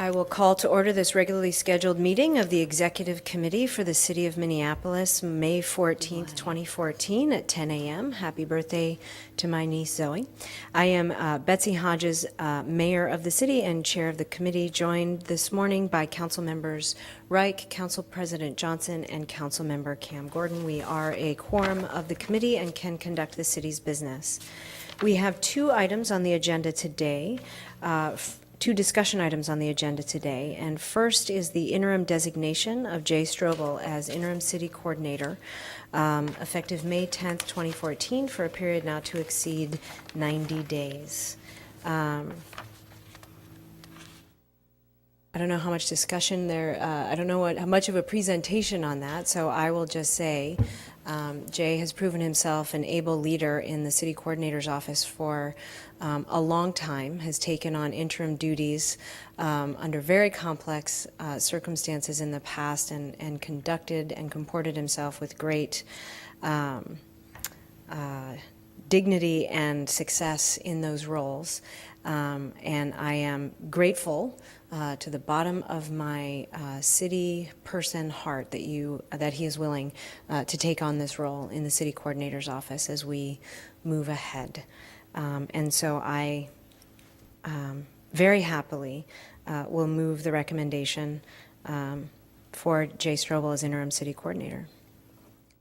I will call to order this regularly scheduled meeting of the Executive Committee for the City of Minneapolis, May 14th, 2014 at 10 a.m. Happy birthday to my niece Zoe. I am Betsy Hodges, Mayor of the City and Chair of the Committee, joined this morning by Council Members Reich, Council President Johnson, and Council Member Cam Gordon. We are a quorum of the committee and can conduct the city's business. We have two items on the agenda today. Two discussion items on the agenda today, and first is the interim designation of Jay Strobel as interim city coordinator, effective May 10th, 2014, for a period not to exceed 90 days. I don't know how much discussion there, I don't know how much of a presentation on that, so I will just say Jay has proven himself an able leader in the city coordinator's office for a long time, has taken on interim duties under very complex circumstances in the past, and conducted and comported himself with great dignity and success in those roles. And I am grateful to the bottom of my city person heart that he is willing to take on this role in the city coordinator's office as we move ahead. And so I very happily will move the recommendation for Jay Strobel as interim city coordinator.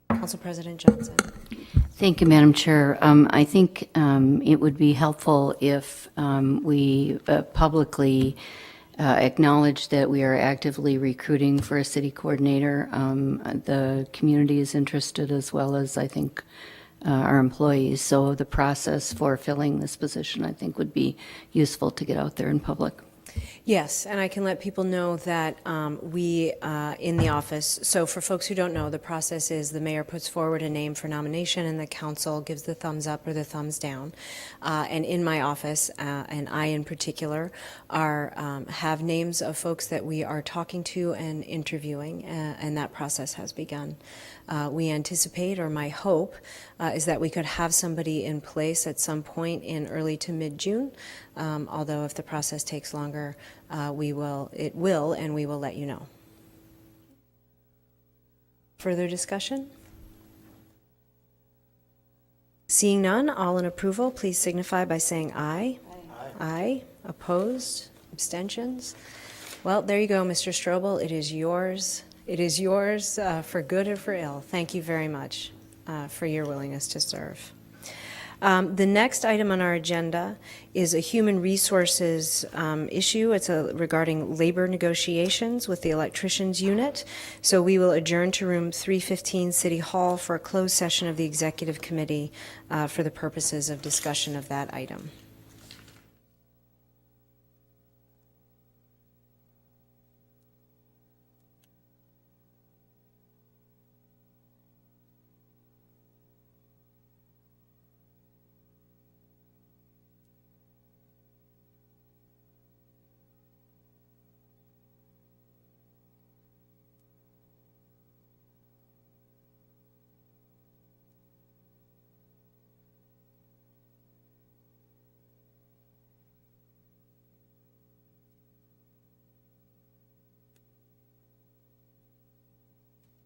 Council President Johnson. Thank you, Madam Chair. I think it would be helpful if we publicly acknowledge that we are actively recruiting for a city coordinator. The community is interested, as well as, I think, our employees. So the process for filling this position, I think, would be useful to get out there in public. Yes, and I can let people know that we in the office, so for folks who don't know, the process is the mayor puts forward a name for nomination and the council gives the thumbs up or the thumbs down. And in my office, and I in particular, have names of folks that we are talking to and interviewing, and that process has begun. We anticipate, or my hope, is that we could have somebody in place at some point in early to mid-June, although if the process takes longer, and we will let you know. Further discussion? Seeing none, all in approval, please signify by saying aye. Aye. Aye. Opposed? Abstentions? Well, there you go, Mr. Strobel. It is yours. It is yours for good or for ill. Thank you very much for your willingness to serve. The next item on our agenda is a human resources issue. It's regarding labor negotiations with the electricians unit. So we will adjourn to room 315 City Hall for a closed session of the Executive Committee for the purposes of discussion of that item.